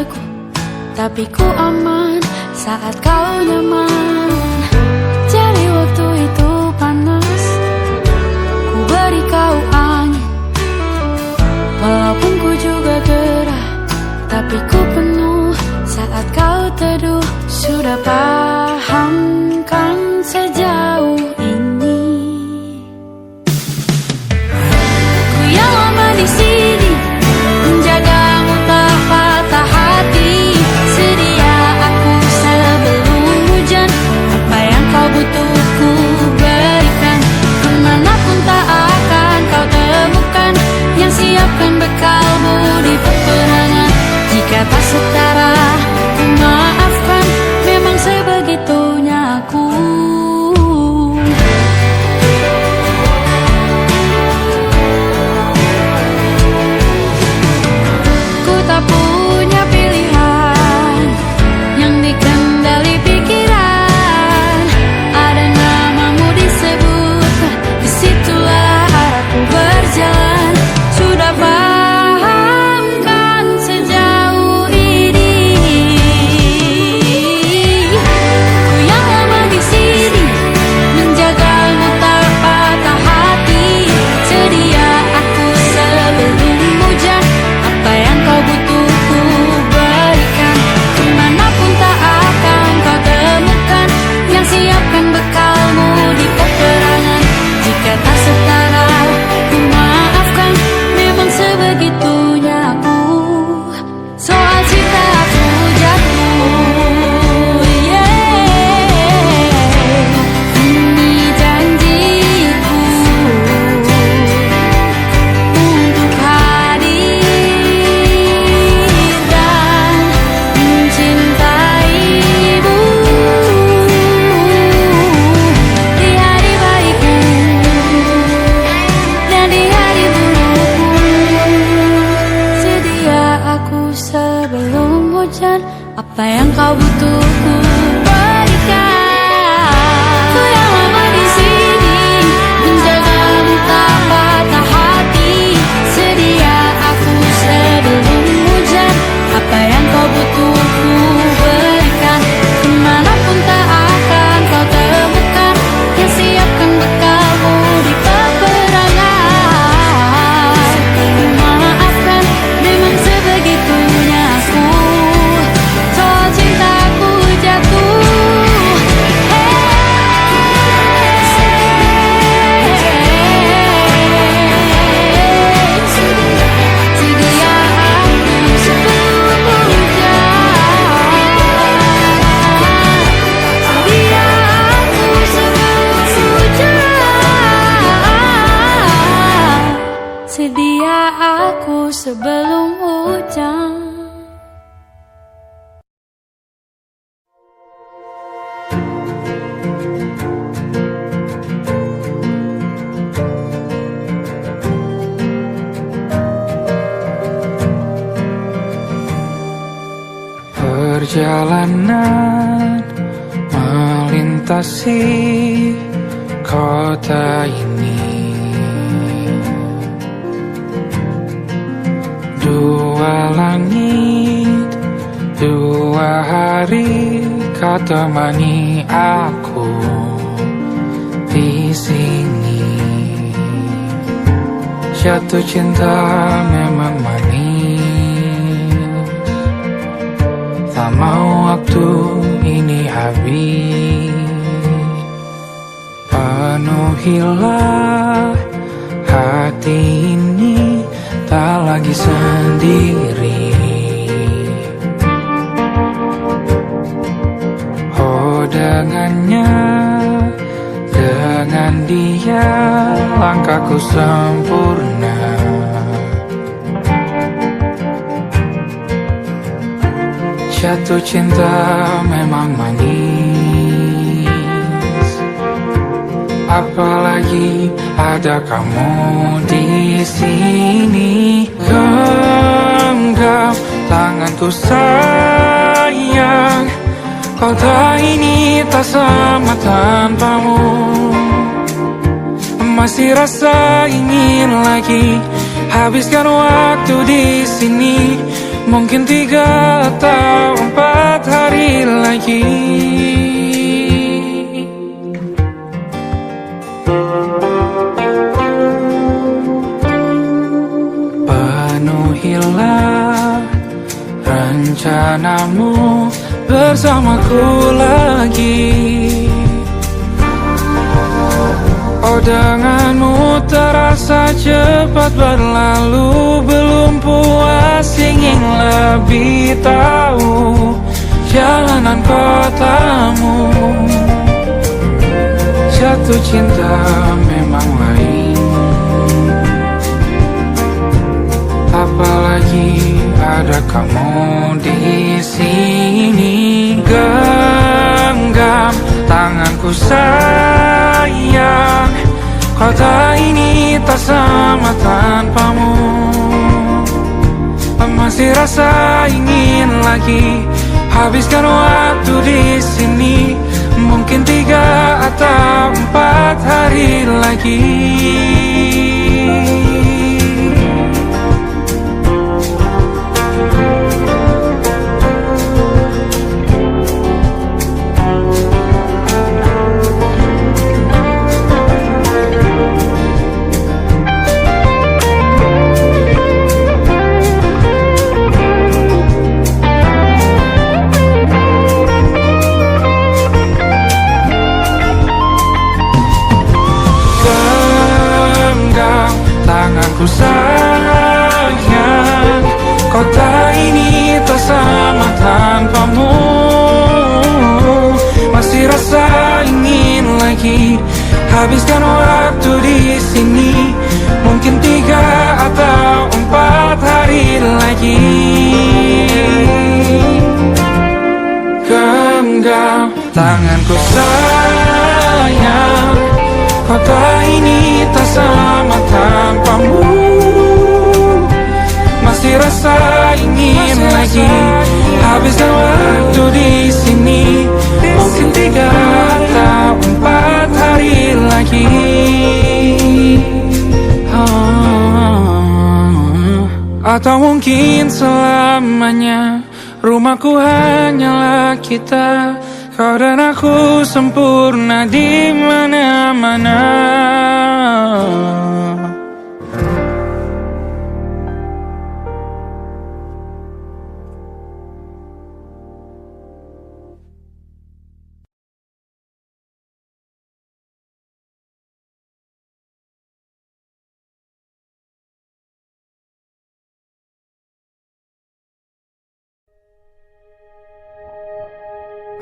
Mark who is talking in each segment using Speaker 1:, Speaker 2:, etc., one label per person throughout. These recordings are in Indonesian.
Speaker 1: beku, tapi ku aman saat kau nyaman. Jadi waktu itu panas, ku beri kau angin. Walaupun ku juga gerah, tapi ku penuh saat kau teduh. Sudah paham kan sejauh ini? Ku yang lama di sini, menjagamu tak patah hati. Sedia aku sebelum hujan, apa yang kau butuh ku berikan. Kemanapun tak akan kau temukan, yang siapkan bekalmu di peperangan. Jika tak setara, ku maafkan, memang sebegitunya aku. Ku tak punya pilihan yang dikendali pikiran. Ada namamu disebutkan, disitulah arahku berjalan. Sudah paham kan sejauh ini? Ku yang lama di sini, menjagamu tak patah hati. Sedia aku sebelum hujan, apa yang kau butuh ku berikan. Kemanapun tak akan kau temukan, yang siapkan bekalmu di peperangan. Jika tak setara, ku maafkan, memang sebegitunya aku. Soal cinta aku jatuh, ini janjiku untuk hadir dan mencintaimu di hari baikku dan di hari burukku. Sedia aku sebelum hujan, apa yang kau butuh ku berikan. Ku yang lama di sini, menjagamu tak patah hati. Sedia aku sebelum hujan, apa yang kau butuh ku berikan. Kemanapun tak akan kau temukan, yang siapkan bekalmu di peperangan. Ku maafkan, memang sebegitunya aku. Soal cintaku jatuh, sedia aku sebelum hujan. Sedia aku sebelum hujan. Sedia aku sebelum hujan.
Speaker 2: Perjalanan melintasi kota ini, dua langit, dua hari kau temani aku di sini. Jatuh cinta memang manis, tak mau waktu ini habis. Penuhilah hati ini, tak lagi sendiri. Oh dengannya, dengan dia langkahku sempurna. Jatuh cinta memang manis, apalagi ada kamu di sini. Genggam tanganku sayang, kota ini tak sama tanpamu. Masih rasa ingin lagi habiskan waktu di sini. Mungkin 3 atau 4 hari lagi. Penuhilah rencanamu bersamaku lagi. Oh, denganmu terasa cepat berlalu. Belum puas ingin lebih tahu jalanan kotamu. Jatuh cinta memang lain, apalagi ada kamu di sini. Genggam tanganku sayang, kota ini tak sama tanpamu. Masih rasa ingin lagi habiskan waktu di sini. Mungkin 3 atau 4 hari lagi. Tanganku sayang, kota ini tak sama tanpamu. Masih rasa ingin lagi habiskan waktu di sini. Mungkin 3 atau 4 hari lagi. Genggam tanganku sayang, kota ini tak sama tanpamu. Masih rasa ingin lagi habiskan waktu di sini. Mungkin 3 atau 4 hari lagi. Atau mungkin selamanya. Rumahku hanyalah kita, kau dan aku sempurna di mana-mana.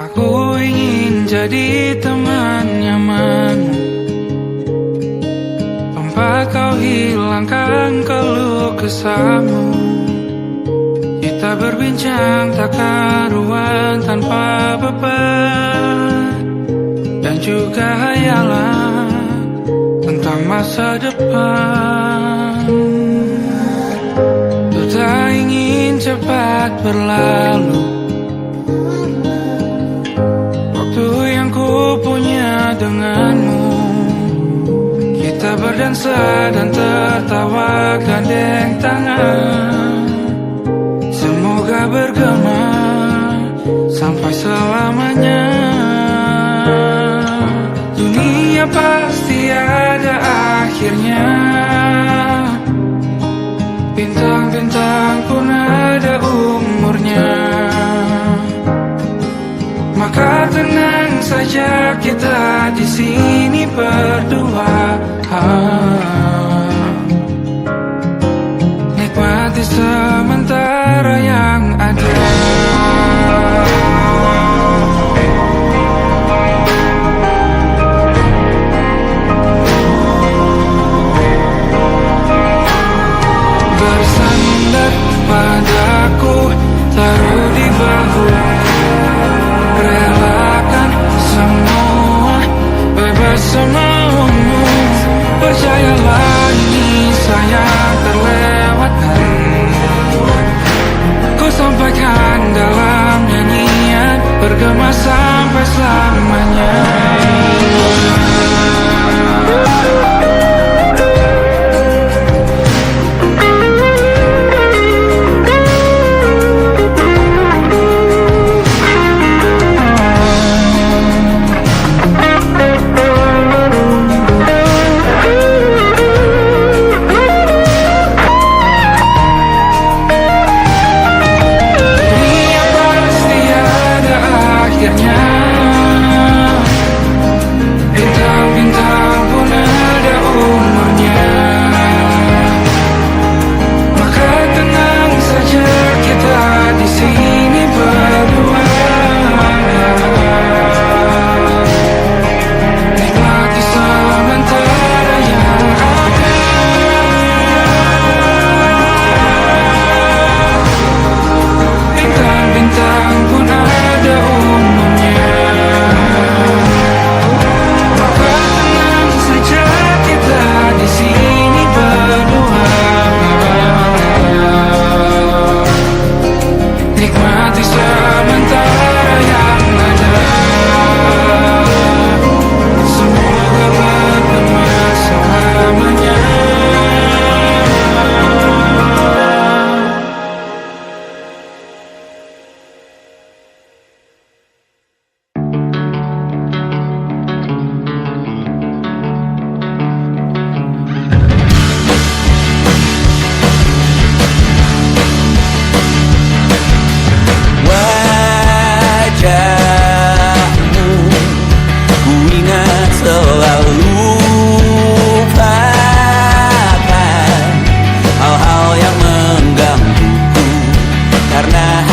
Speaker 2: Aku ingin jadi teman nyamanmu, tempat kau hilangkan keluh kesahmu. Kita berbincang tak karuan tanpa beban, dan juga hayalan tentang masa depan. Ku tak ingin cepat berlalu denganmu. Kita berdansa dan tertawa gandeng tangan. Semoga bergema sampai selamanya. Dunia pasti ada akhirnya. Bintang-bintang pun ada umurnya. Maka tenang saja kita di sini berdua. Nikmati sementara yang ada. Bersandar padaku, taruh di bahu. Relakan semua, bebas semaumu. Percayalah ini sayang terlewatkan. Ku sampaikan dalam nyanyian, bergema sampai selamanya.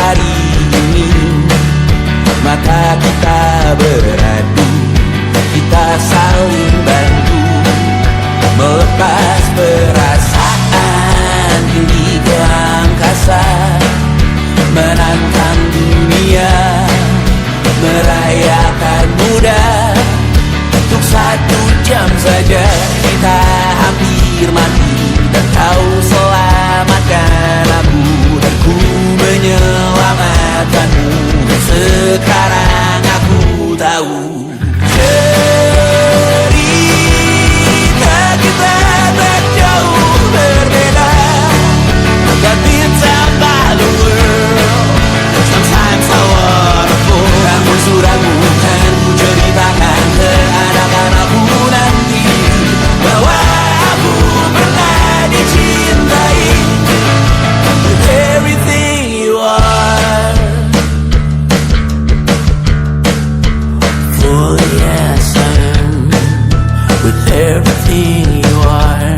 Speaker 3: hari ini mata kita beradu, kita saling bantu melepas perasaan tinggi ke angkasa, menantang dunia, merayakan muda. Untuk 1 jam saja kita hampir mati, dan kau selamatkan aku, dan ku menyelamatkanmu. Dan sekarang aku tahu cerita kita tak jauh berbeda, but it's about the world. Sometimes I wanna fall. Namun suratmu kan ku ceritakan ke anak-anakku nanti bahwa aku pernah dicintai with everything you are. For yes, I am with everything you are.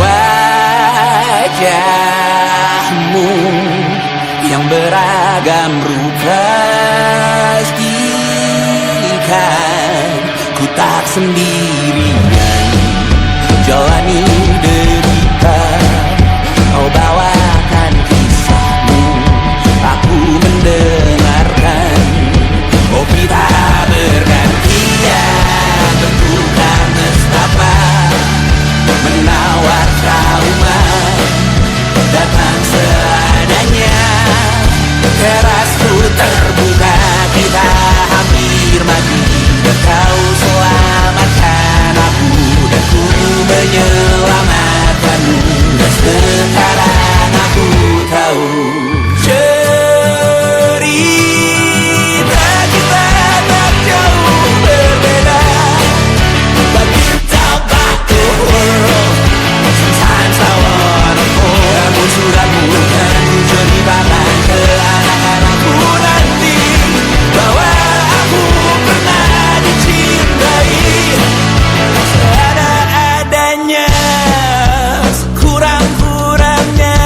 Speaker 3: Wajahmu yang beragam rupa pastikan ku tak sendirian jalani derita. Kau bawakan kisahmu, aku mendengarkan. Oh, kita bergantian bentukan nestapa, menawar trauma, datang seadanya. Terasku terbuka, kita hampir mati, dan kau selamatkan aku, dan ku menyelamatkanmu. Dan sekarang aku tahu cerita kita tak jauh berbeda, but it's about the world. Sometimes I wanna fall. Namun suratmu kan ku ceritakan ke anak-anakku nanti bahwa aku pernah dicintai seadanya, sekurang-kurangnya.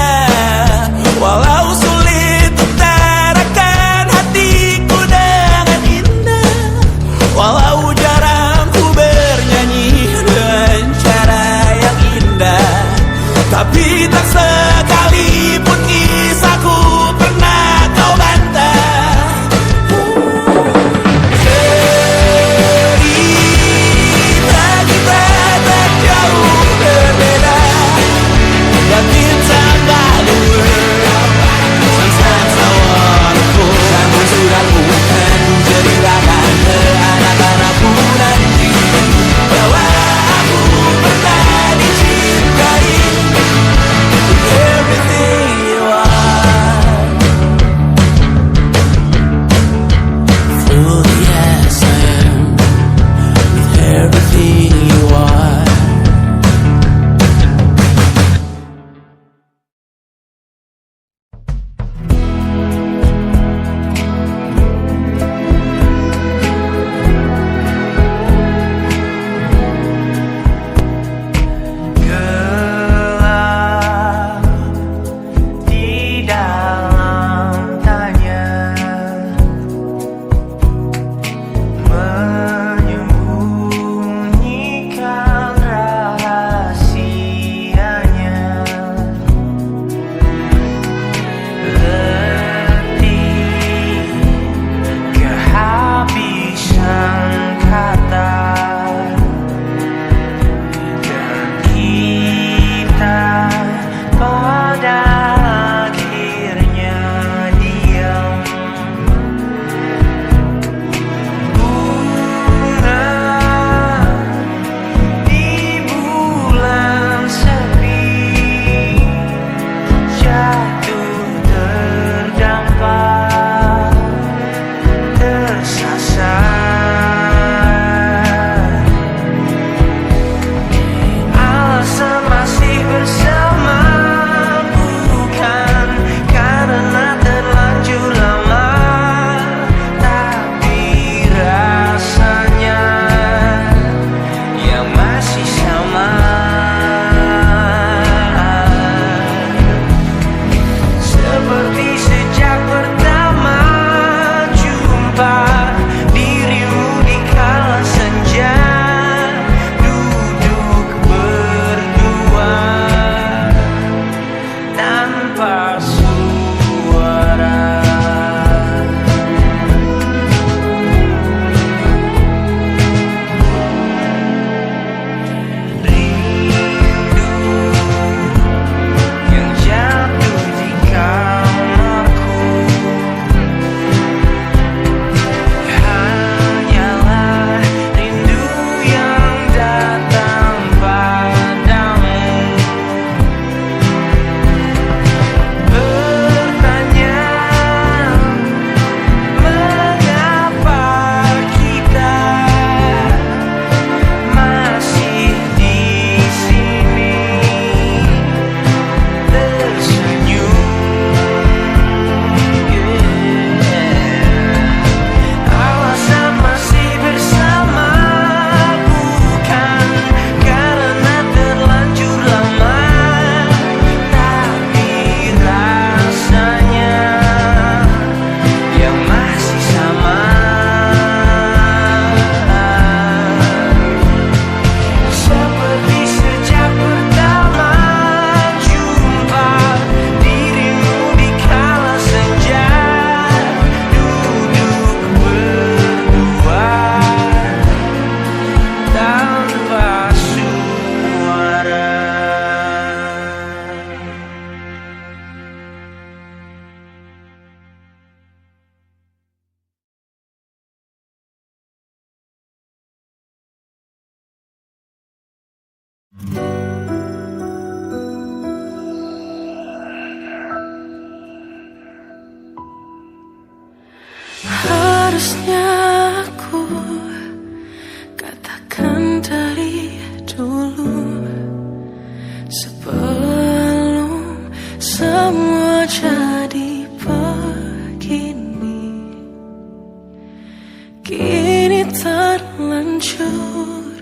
Speaker 4: hancur,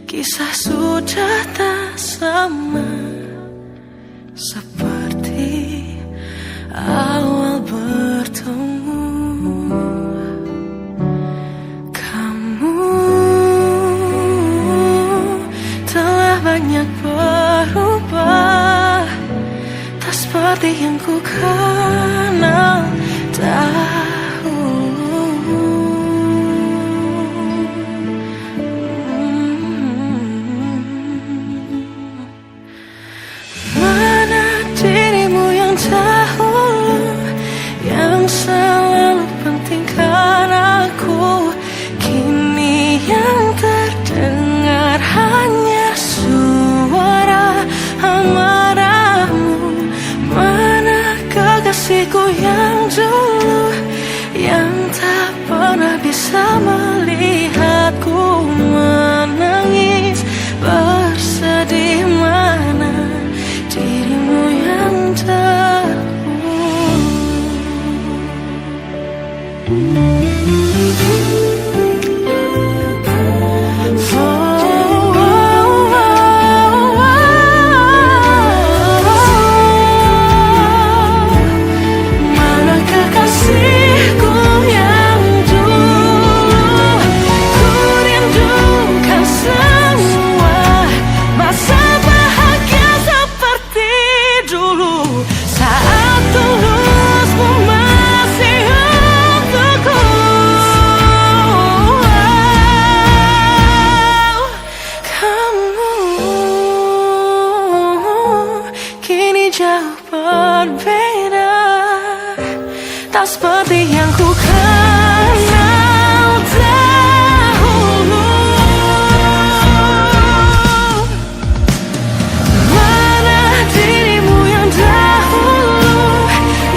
Speaker 4: kisah sudah tak sama seperti awal bertemu. Kamu telah banyak berubah, tak seperti yang ku kenal dahulu. Mana dirimu yang dahulu, yang selalu pentingkan aku, kini yang terdengar hanya suara amarahmu. Mana kekasihku yang dulu, yang tak pernah bisa melihatku menangis bersedih. Mana dirimu yang mana kekasihku yang dulu, ku rindukan semua masa bahagia seperti dulu, saat tulusmu masih untukku. Kamu kini jauh berbeda, tak seperti yang ku kenal dahulu. Mana dirimu yang dahulu,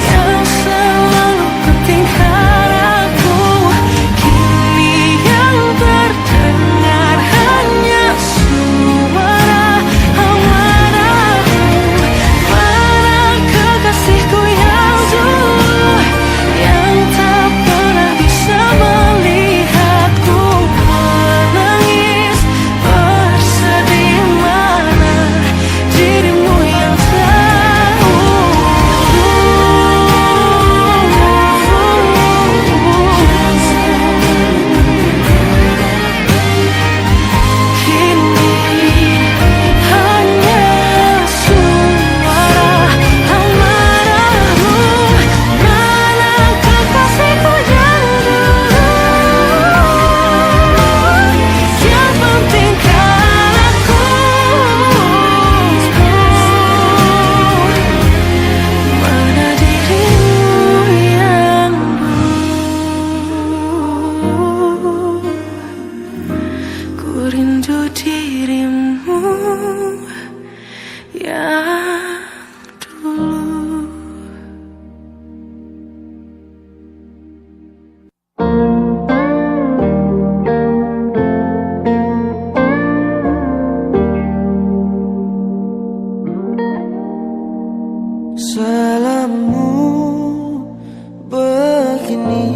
Speaker 4: yang selalu pentingkan aku, kini yang terdengar hanya suara amarahmu. Mana kekasihku yang dulu, yang tak pernah bisa melihatku menangis bersedih. Mana dirimu yang kini hanya suara amarahmu. Mana kekasihku yang dulu, yang pentingkan aku, mana dirimu yang dulu, ku rindu dirimu yang dulu. Salammu begini,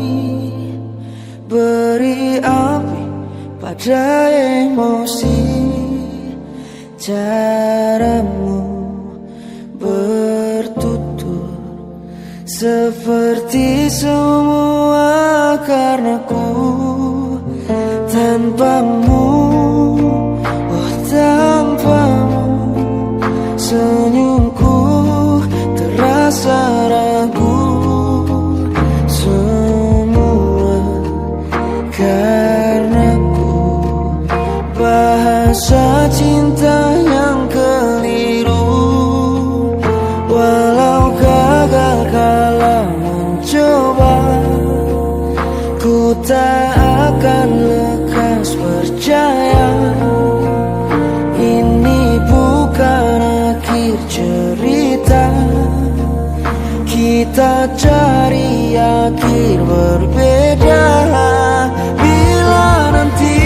Speaker 4: beri api pada emosi. Caramu bertutur seperti semua karenaku. Tanpamu, oh tanpamu, senyumku terasa ragu. Semua karenaku, bahasa cinta yang keliru. Walau gagal kala mencoba, ku tak akan lekas percaya. Ini bukan akhir cerita, kita cari akhir berbeda. Bila nanti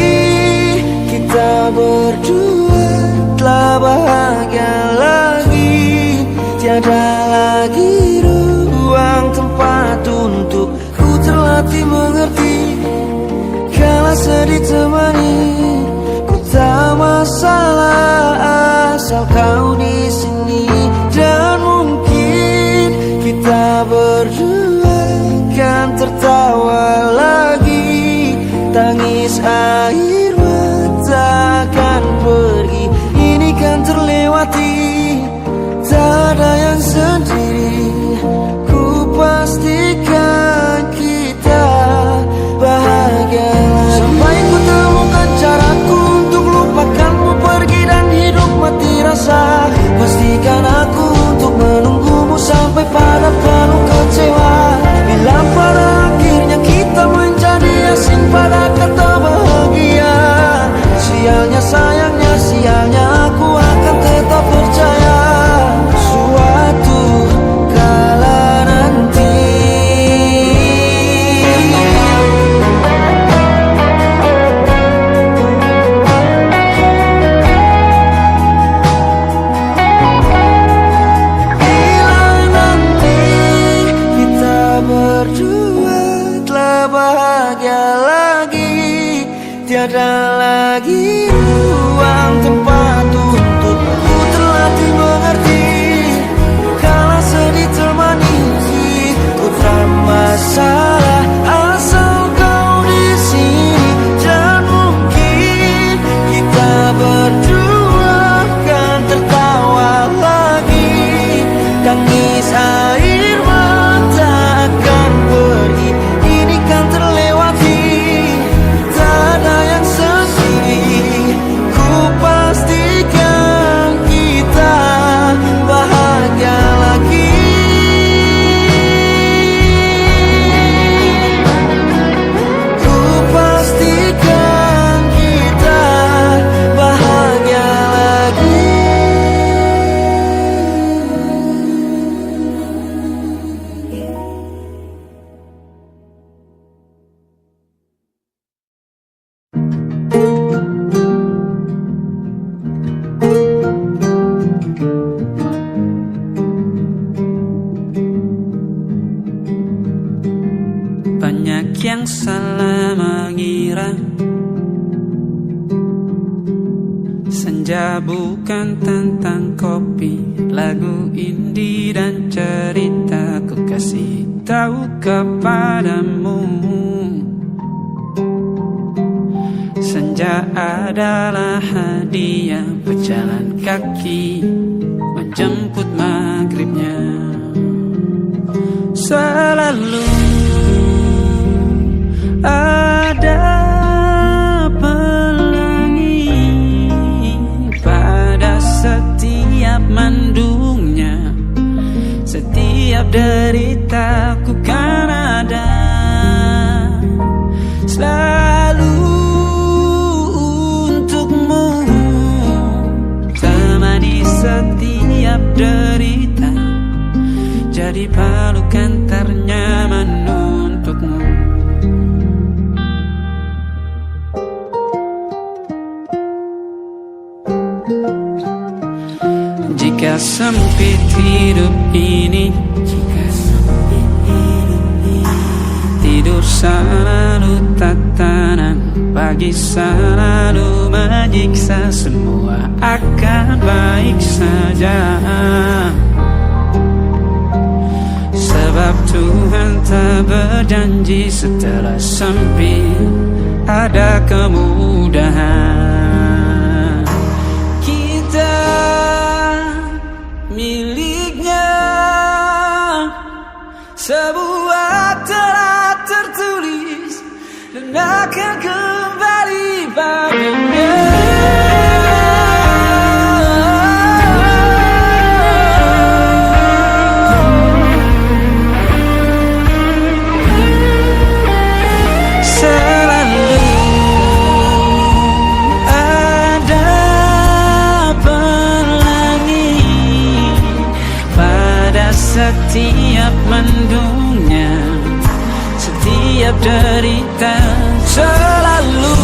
Speaker 4: kita berdua telah bahagia lagi, tiada lagi ruang tempat untuk ku terlatih mengerti. Kala sedih temani
Speaker 5: berdua kan tertawa lagi, tangis air mata akan pergi. Ini kan terlewati, tak ada yang sendiri. Ku pastikan kita bahagia lagi. Sampai ku temukan caraku untuk lupakanmu pergi dan hidup mati rasa. Pastikan aku untuk menunggumu sampai pada penuh kecewa. Bila pada akhirnya kita menjadi asing pada kata bahagia, sialnya sayangnya sialnya aku akan tetap percaya suatu kala nanti. Bila nanti kita berdua telah bahagia lagi, tiada lagi ruang tempat untukku terlatih mengerti. Kala sedih termanisi, ku tak masalah asal kau di sini. Dan mungkin kita berdua kan tertawa lagi, tangis air mata akan pergi. Ini kan terlewati, tak ada yang sendiri. Ku pastikan kita bahagia lagi. Ku pastikan kita bahagia lagi.
Speaker 6: Banyak yang salah mengira senja bukan tentang kopi, lagu indie dan cerita. Ku kasih tahu kepadamu, senja adalah hadiah berjalan kaki menjemput maghribnya. Selalu ada pelangi pada setiap mendungnya. Setiap deritaku kan ada selalu untukmu, temani setiap derita, jadi pelukan ternyaman untukmu. Jika sempit hidup ini, tidur selalu tatanan, pagi selalu menyiksa, semua akan baik saja. Sebab Tuhan tak berjanji setelah sempit ada kemudahan. Kita miliknya sebuah telah tertulis dan akan kembali padanya. Setiap mendungnya, setiap derita, selalu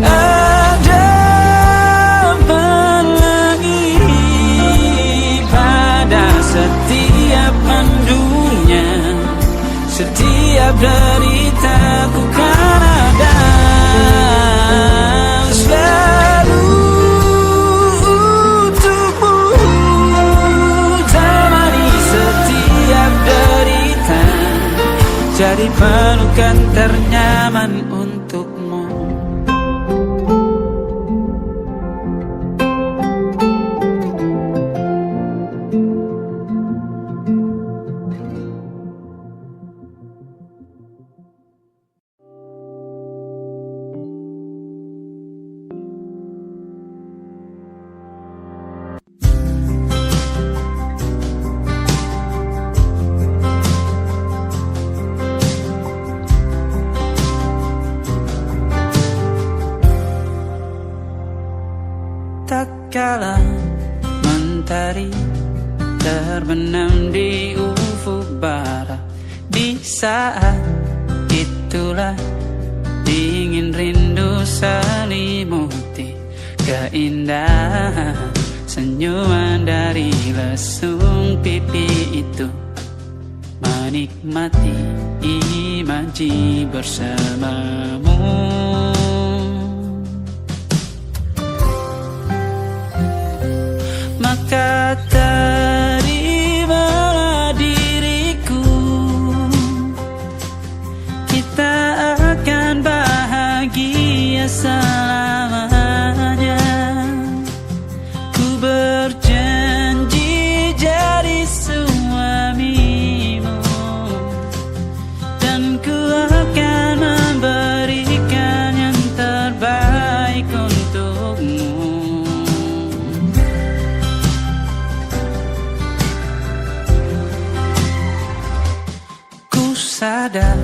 Speaker 6: ada pelangi pada setiap mendungnya. Setiap deritaku kan ada selalu untukmu, temani setiap jadi pelukan ternyaman untukmu. Tak kala mentari terbenam di ufuk barat, di saat itulah dingin rindu selimuti keindahan senyuman dari lesung pipi itu, menikmati imaji bersamamu. Maka terimalah diriku, kita akan bahagia selamanya. Ku berjanji jadi suamimu, dan ku akan memberikan yang terbaik untukmu. Sadar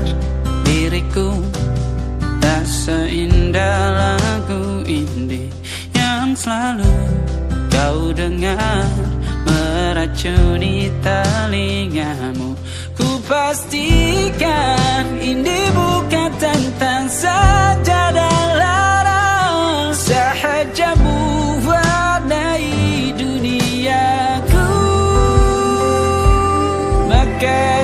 Speaker 6: diriku tak seindah lagu indie yang selalu kau dengar meracuni telingamu. Ku pastikan indie bukan tentang saja dan larang, sahaja mewarnai duniaku. Maka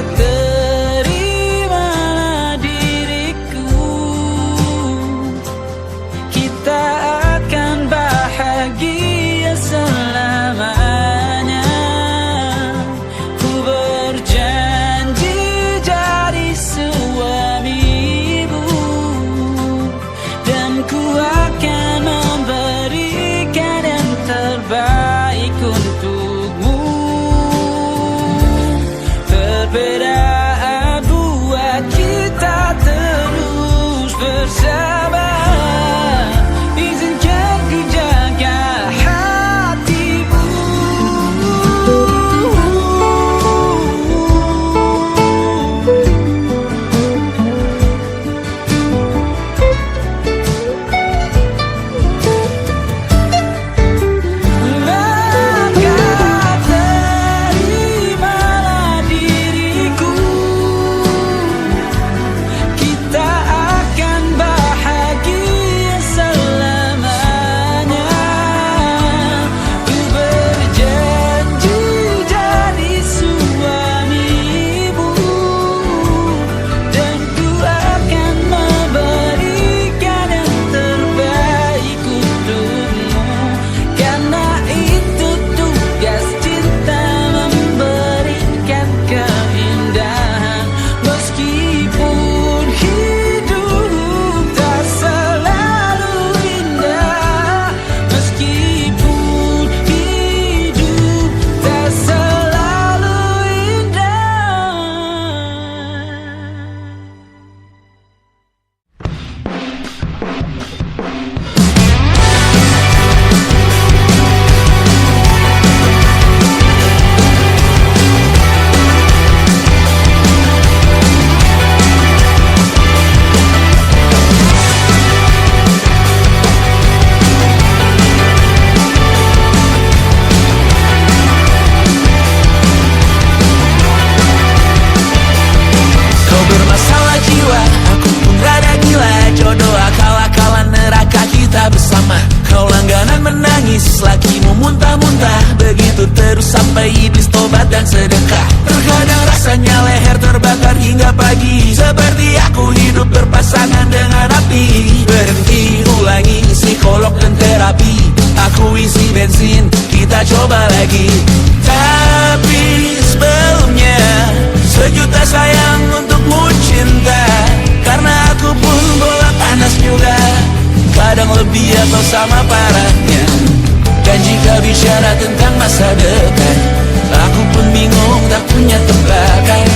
Speaker 6: bahagia selamanya. Ku berjanji jadi suamimu, dan ku akan memberikan yang terbaik untukmu. Perbedaan buat kita terus bersama. sampai iblis tobat dan sedekah. Terkadang rasanya leher terbakar hingga pagi, seperti aku hidup berpasangan dengan api. Berhenti, ulangi psikolog dan terapi. Aku isi bensin, kita coba lagi. Tapi sebelumnya 1 juta sayang untukmu cinta. sama parahnya. Dan jika bicara tentang masa depan, aku pun bingung tak punya tebakan.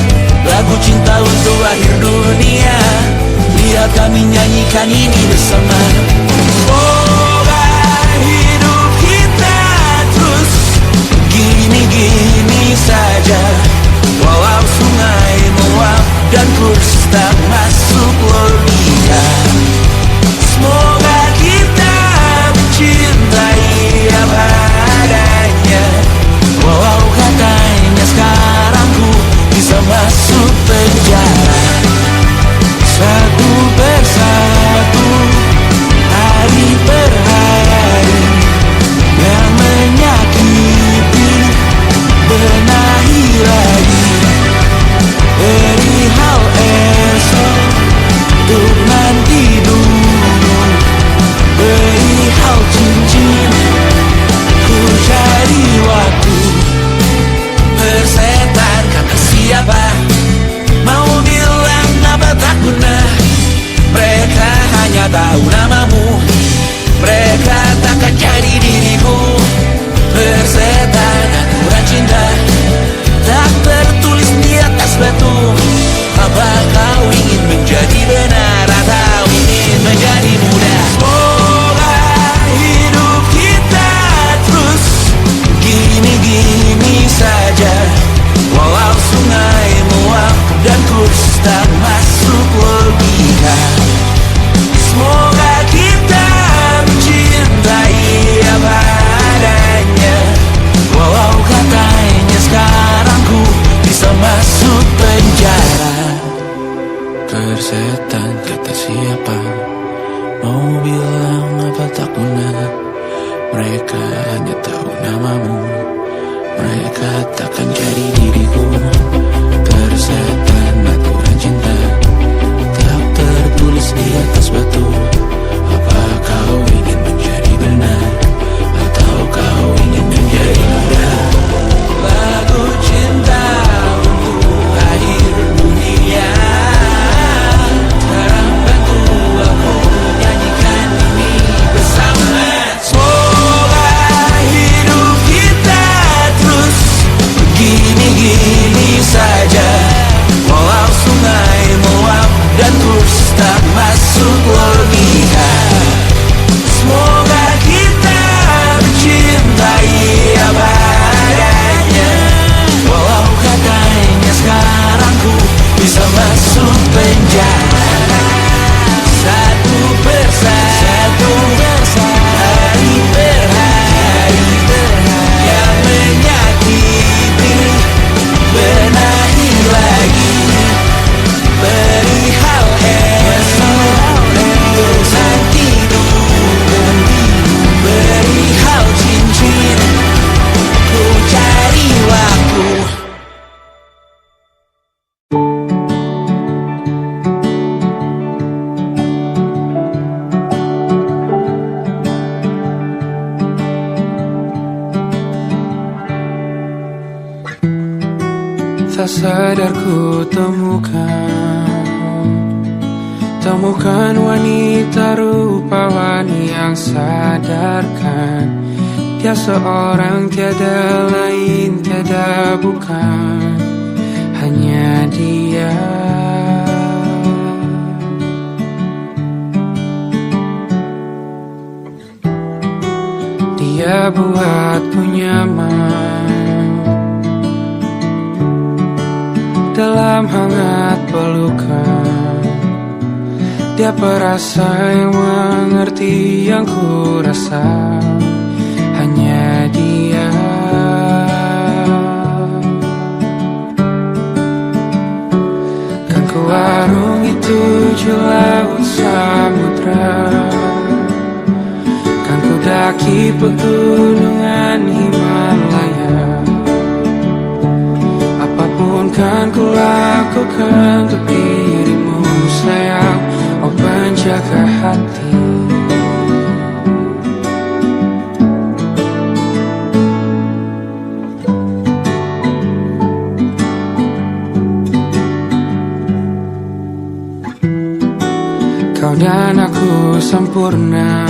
Speaker 6: Lagu cinta untuk akhir dunia, biar kami nyanyikan ini bersama. Semoga hidup kita terus gini-gini saja, walau sungai meluap dan kurs tak masuk logika. Semoga kita mencintai apa adanya, walau katanya sekarang ku bisa masuk penjara. Satu persatu, hari per hari, yang menyakiti benahi lagi. Perihal esok, untuk nanti dulu. Perihal cincin, ku cari waktu. Persetan kata siapa, mau bilang apa tak guna. Mereka hanya tahu namamu, mereka takkan jadi diriku. Persetan aturan cinta, tak tertulis di atas batu. Apa kau ingin menjadi benar atau ingin menjadi muda? Semoga hidup kita terus gini-gini saja, walau sungai meluap dan kurs tak masuk logika. Semoga kita mencintai apa adanya, walau katanya sekarang ku bisa masuk penjara. Persetan kata siapa, mau bilang apa tak guna. Mereka hanya tahu namamu, mereka takkan jadi diriku. Persetan aturan cinta, tak tertulis di atas batu. Apa kau ingin menjadi benar atau kau ingin menjadi muda? Lagu cinta untuk akhir dunia, sekarang bantu aku nyanyikan ini bersama. Semoga hidup kita terus gini-gini saja, walau sungai meluap dan kurs tak masuk logika. Semoga kita mencintai apa adanya, walau katanya sekarang ku bisa masuk penjara. Satu persatu, hari per hari, yang menyakiti benahi lagi. Perihal esok, untuk nanti dulu. Perihal cincin, ku cari waktu.
Speaker 2: Tak sadar ku temukan wanita rupawan yang sadarkan dia seorang, tiada lain, tiada bukan, hanya dia. Dia buatku nyaman dalam hangat pelukan. Dia perasa yang mengerti yang ku rasa, hanya dia. Kan ku arungi 7 laut samudra, kan ku daki pegunungan Himalaya. Apapun kan ku lakukan untuk dirimu sayang, oh penjaga hati. Kau dan aku sempurna,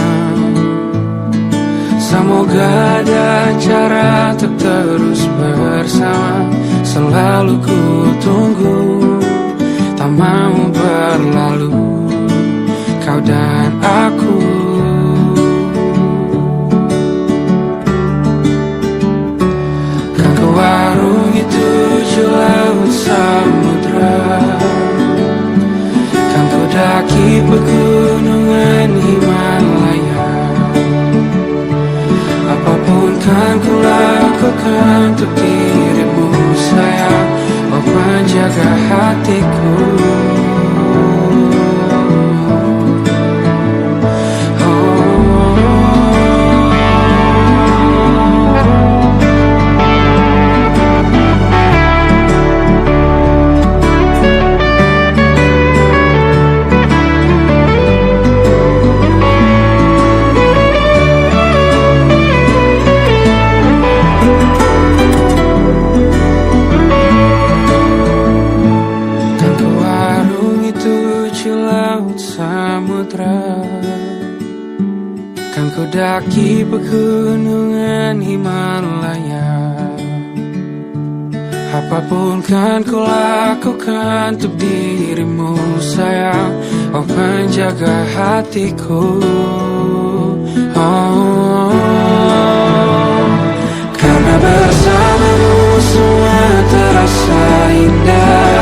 Speaker 2: Semoga ada cara untuk terus bersama. Selalu ku tunggu, tak mau berlalu, kau dan aku. Kan ku warungi 7 laut samudra, kan ku daki pegunungan Himalaya. Apapun kan ku lakukan untuk dirimu sayang, oh penjaga hatiku. Kan ku daki pegunungan Himalaya. Apapun kan ku lakukan untuk dirimu sayang, oh penjaga hatiku. Oh, karena bersamamu semua terasa indah.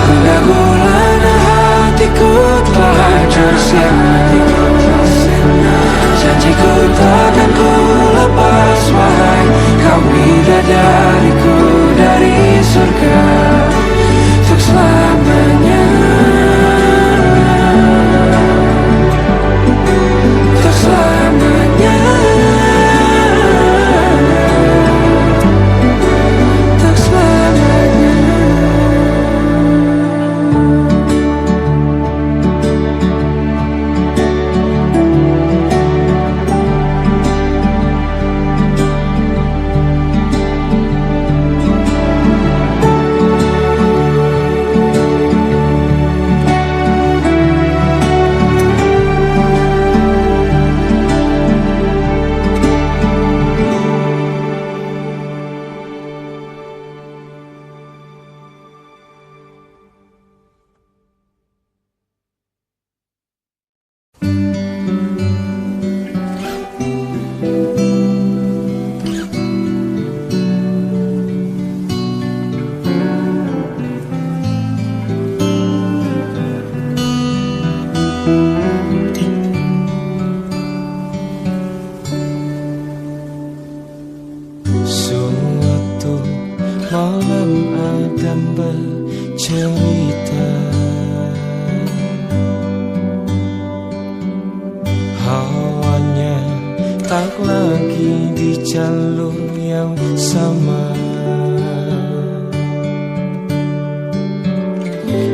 Speaker 2: Gundah gulana hatiku telah hancur sia-sia. Janjiku takkan ku lepas, wahai kau bidadariku dari surga untuk selamanya, untuk selamanya, untuk selamanya.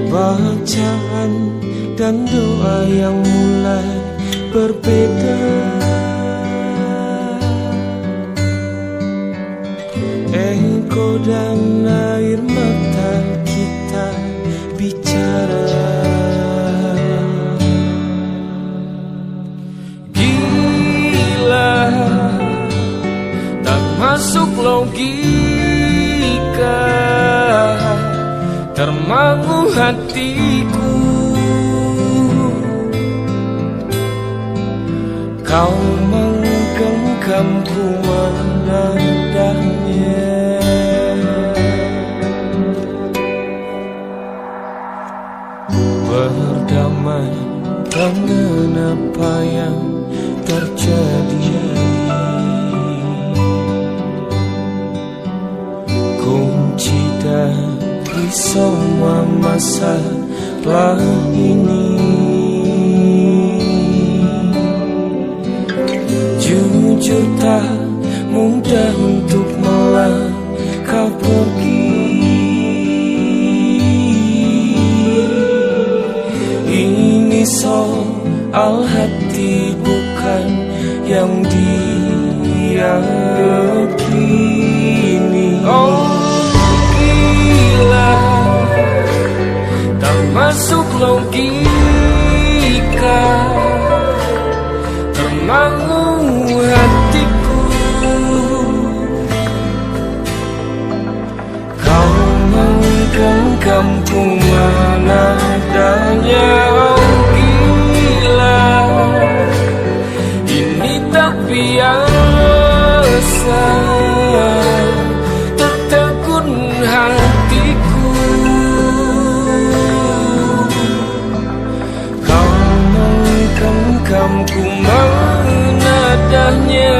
Speaker 5: Bacaan dan doa yang mulai berbeda. Engkau dan air mata kita bicara. Gila, tak masuk logika, termangu hatiku. Kau menggenggamku menandanya. Berdamai dengan apa yang terjadi. Kunci dari semua masalah ini, jujur tak mudah untuk melangkah pergi. Ini soal hati bukan yang diyakini. Oh gila, tak masuk logika, termangu Genggamku menadanya, oh gila, ini tak biasa. Tertegun hatiku, kau menggenggamku menadahnya.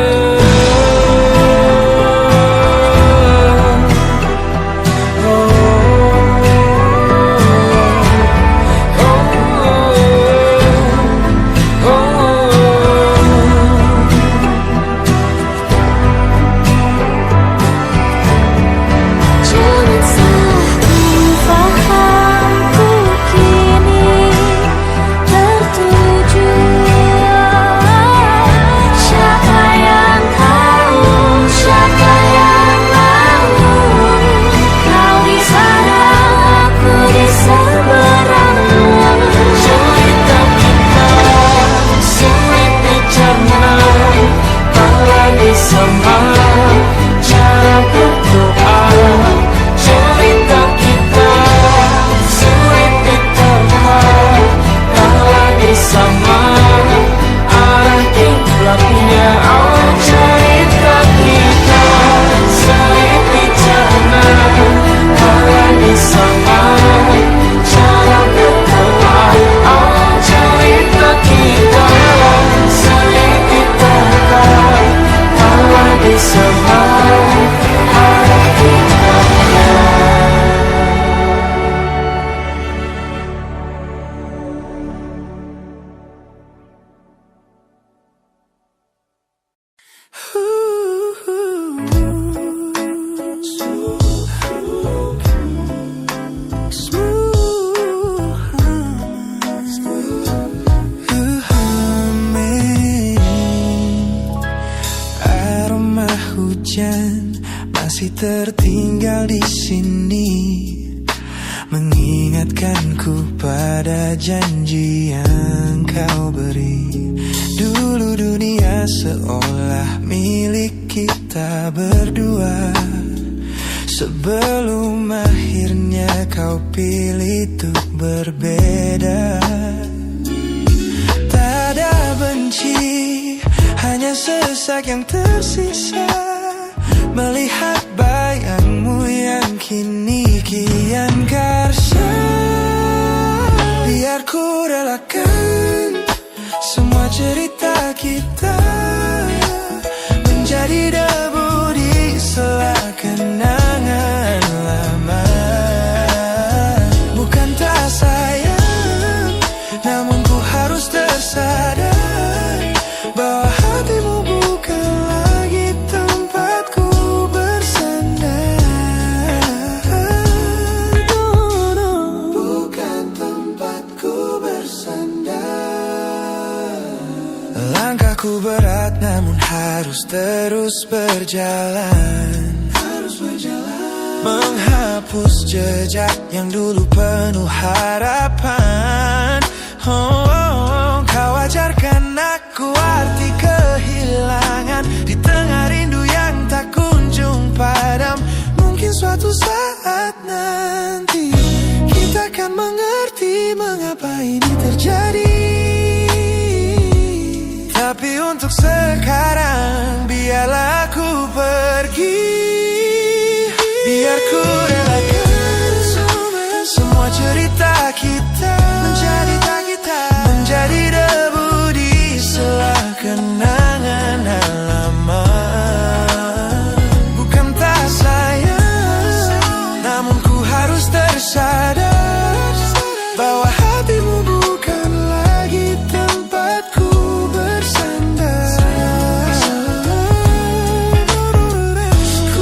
Speaker 7: Masih tertinggal di sini, mengingatkanku pada janji yang kau beri. Dulu dunia seolah milik kita berdua, sebelum akhirnya kau pilih untuk berbeda. Tak ada benci, hanya sesak yang tersisa, melihat bayangmu yang kini kian karsa. Biar ku relakan semua cerita kita menjadi debu di sela kenangan lama. Bukan tak sayang, namun ku harus tersadar bahwa hatimu bukan lagi tempatku bersandar. Bukan tempatku bersandar. Langkahku berat namun harus terus berjalan, menghapus jejak yang dulu penuh harapan. Kau ajarkan aku arti kehilangan di tengah rindu yang tak kunjung padam. Mungkin suatu saat nanti kita akan mengerti mengapa ini terjadi. Tapi untuk sekarang biarlah aku pergi. Biar ku relakan semua cerita kita menjadi debu di sela kenangan lama. Bukan tak sayang, namun ku harus tersadar bahwa hatimu bukan lagi tempatku bersandar. Ku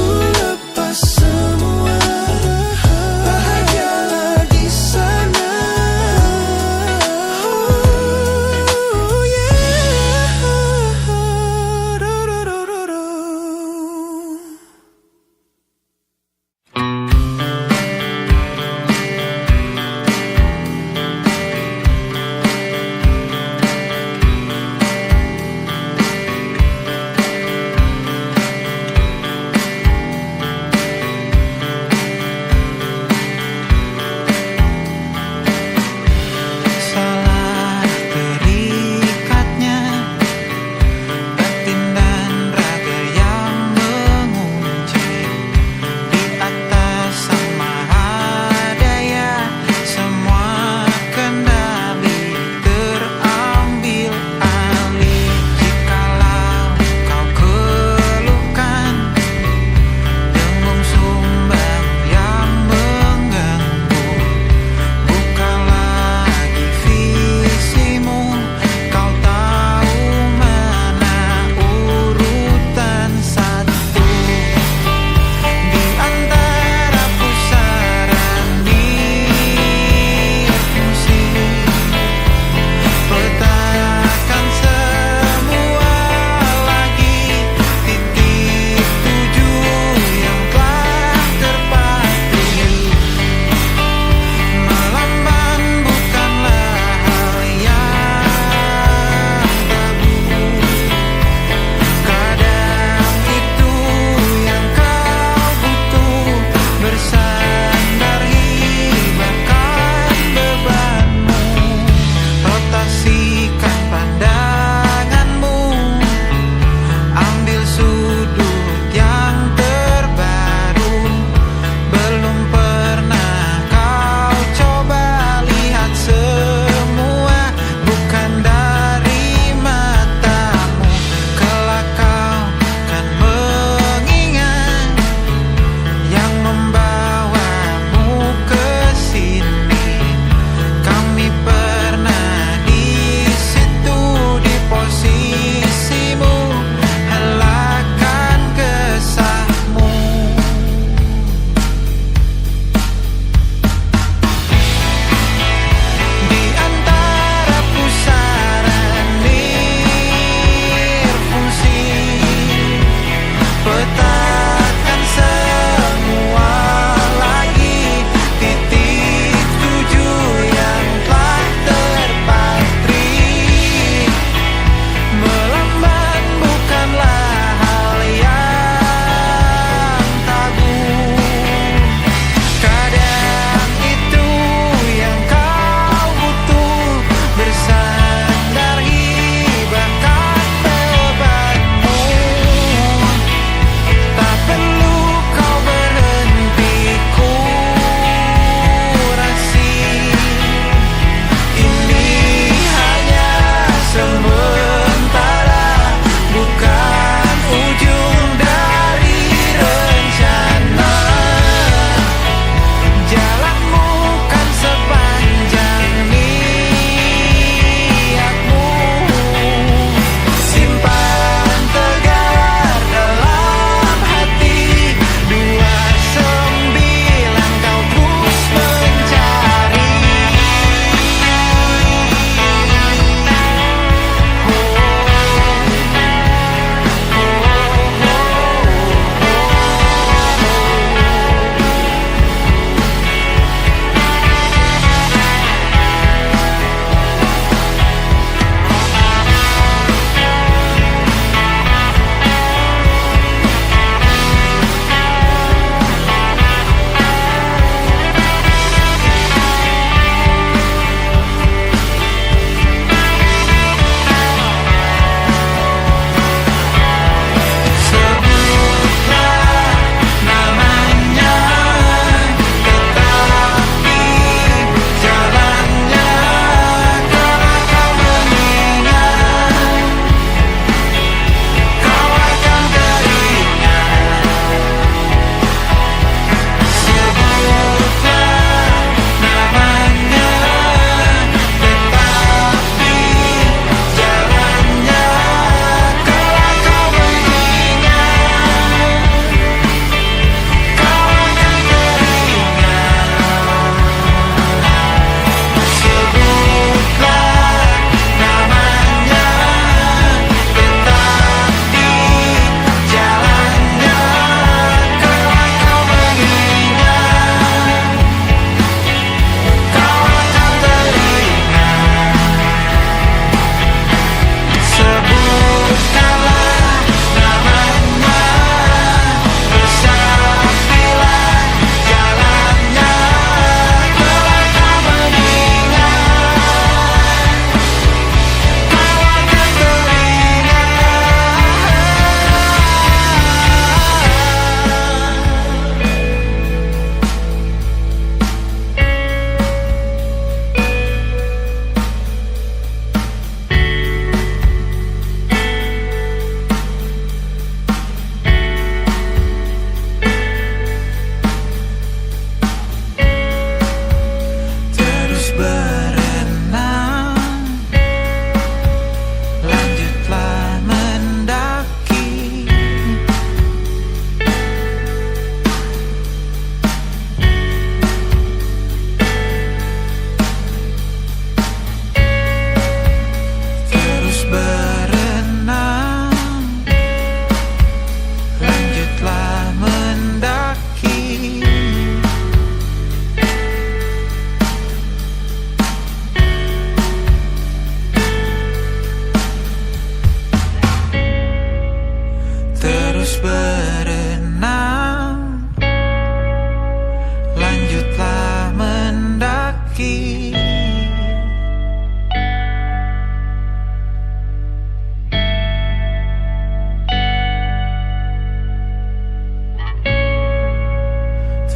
Speaker 7: mendaki.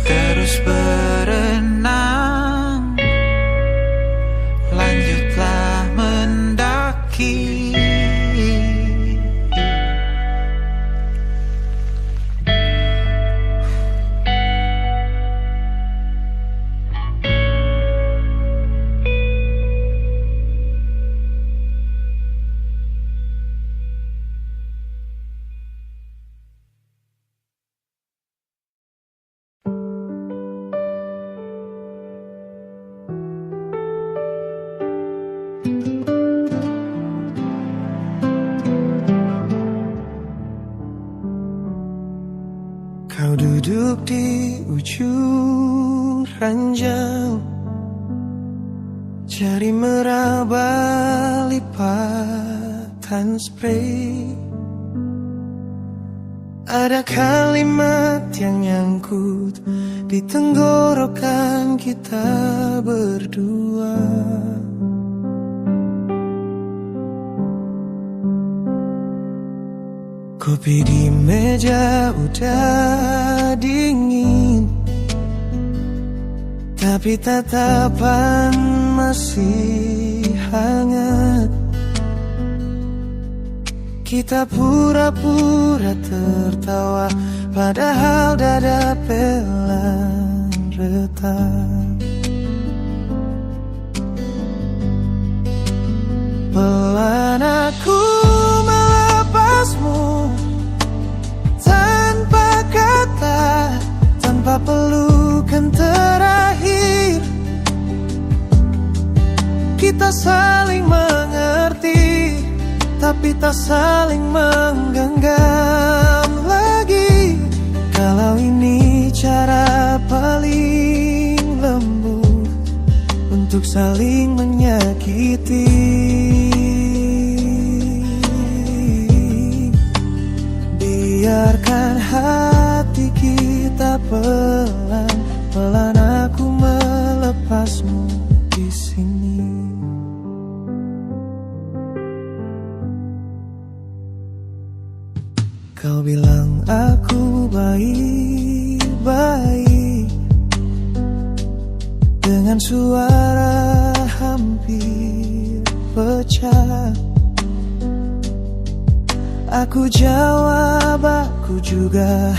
Speaker 7: Terus berenang, lanjutlah mendaki. Kau duduk di ujung ranjau, jari meraba lipatan spray. Ada kalimat yang nyangkut di tenggorokan kita berdua. Kopi di meja udah dingin, tapi tatapan masih hangat. Kita pura-pura tertawa, padahal dada pelan retak. Pelan aku melepasmu, tanpa kata, tanpa pelukan terakhir. Kita saling mengerti, tapi tak saling menggenggam lagi. Kalau ini cara paling lembut untuk saling menyakiti. Biarkan hati kita pelan-pelan, aku melepasmu di sini. Kau bilang aku baik-baik, dengan suara hampir pecah. Aku jawab aku juga,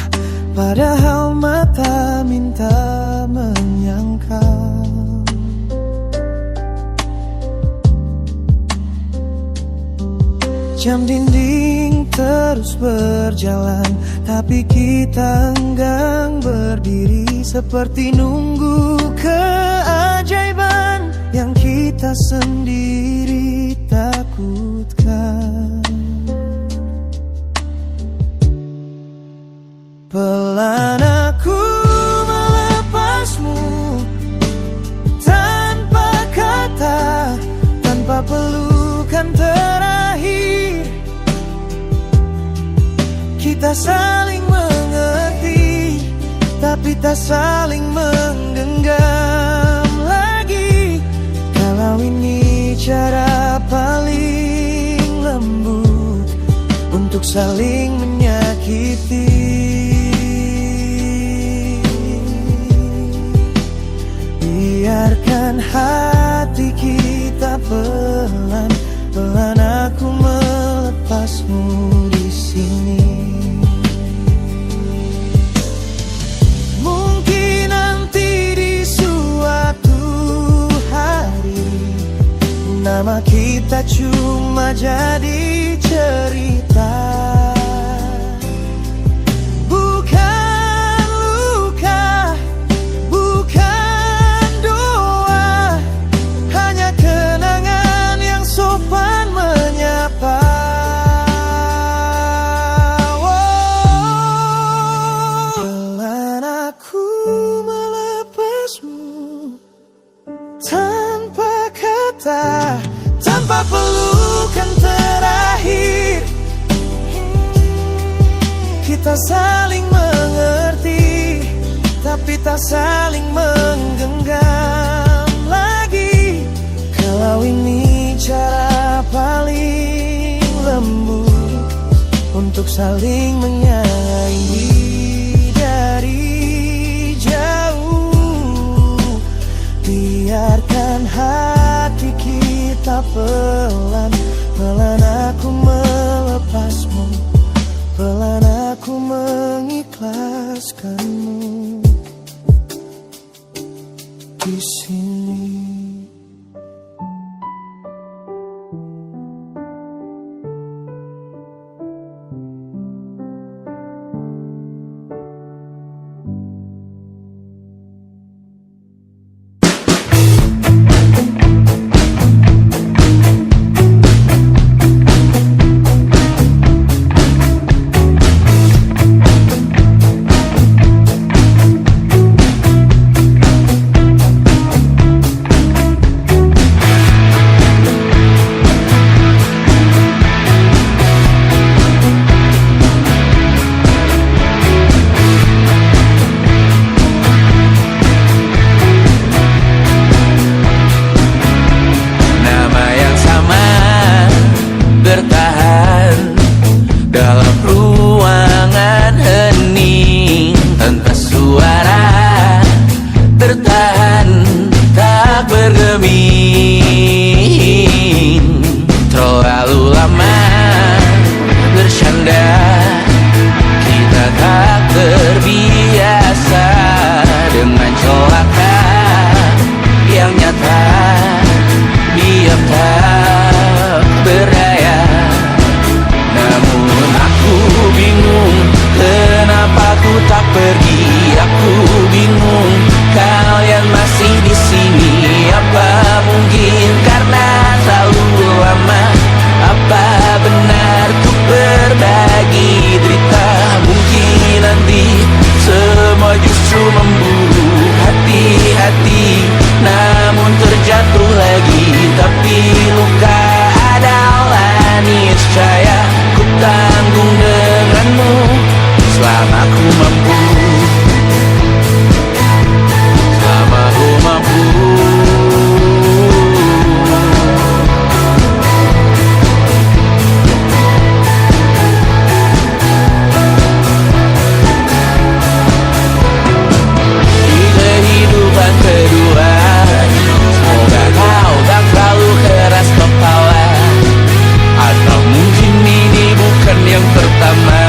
Speaker 7: padahal mata minta menyangkal. Jam dinding terus berjalan, tapi kita enggan berdiri, seperti nunggu keajaiban yang kita sendiri takutkan. Pelan aku melepasmu, tanpa kata, tanpa pelukan terakhir. Kita saling mengerti, tapi tak saling menggenggam lagi. Kalau ini cara paling lembut untuk saling menyakiti. Biarkan hati kita pelan-pelan, aku melepasmu di sini. Mungkin nanti di suatu hari nama kita cuma jadi cerita. Bukan luka, bukan doa, hanya kenangan yang sopan menyapa. Pelan aku melepasmu, tanpa kata, tanpa pelukan terakhir. Kita saling mengerti, tapi tak saling menggenggam lagi. saling menyayangi dari jauh. Biarkan hati kita pelan-pelan aku melepasmu, pelan aku mengikhlaskanmu di sini.
Speaker 6: Bertahan dalam ruangan hening tanpa suara, bertahan tak bergeming. Terlalu lama bersandar, kita tak terbiasa dengan celaka yang nyata. Diam tak berdaya, namun aku bingung kenapa ku tak pergi. Aku bingung kalian masih di sini. Apa mungkin karena terlalu lama? Apa benar ku berbagi derita? Mungkin nanti semua justru memburu hati-hati, namun terjatuh lagi. Tapi luka adalah niscaya, ku tanggung denganmu selama ku mampu, selama ku mampu. Di kehidupan kedua, semoga kau tak terlalu keras kepala. Atau mungkin ini bukan yang pertama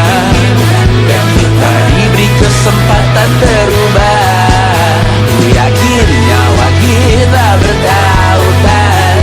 Speaker 6: yang kita diberi kesempatan berubah. Ku yakin nyawa kita bertautan,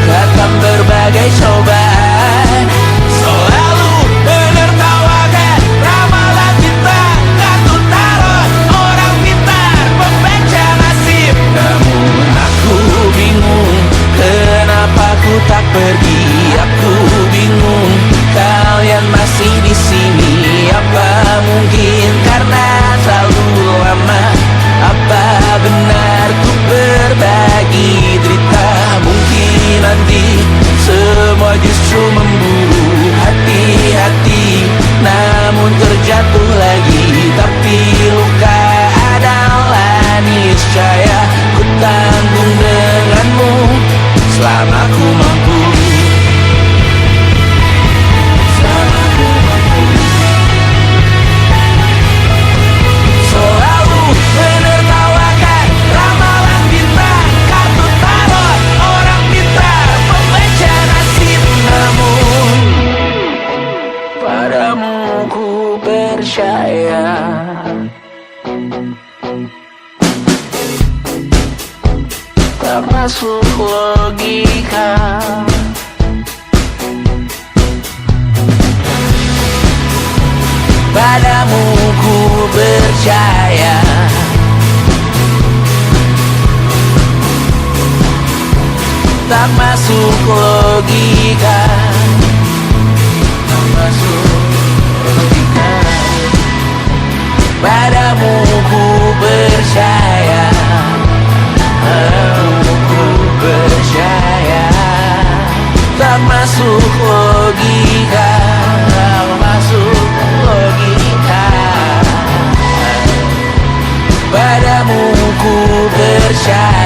Speaker 6: datang berbagai cobaan. Selalu menertawakan ramalan kita, kartu tarot orang pintar pembaca nasib. Namun aku bingung kenapa ku tak pergi. Aku bingung kalian masih di sini. Apa mungkin karena terlalu lama? Apa benar ku berbagi derita? Mungkin nanti semua justru memburu hati-hati, namun terjatuh lagi. Tapi luka adalah niscaya, ku tanggung denganmu selama ku mampu, selama ku mampu. Selalu menertawakan ramalan bintang, kartu tarot orang pintar pembaca nasib. Namun padamu ku percaya, tak masuk logika. Padamu ku percaya, tak masuk logika, tak masuk logika. Padamu ku percaya, padamu ku percaya, tak masuk logika, tak masuk logika. Padamu ku percaya.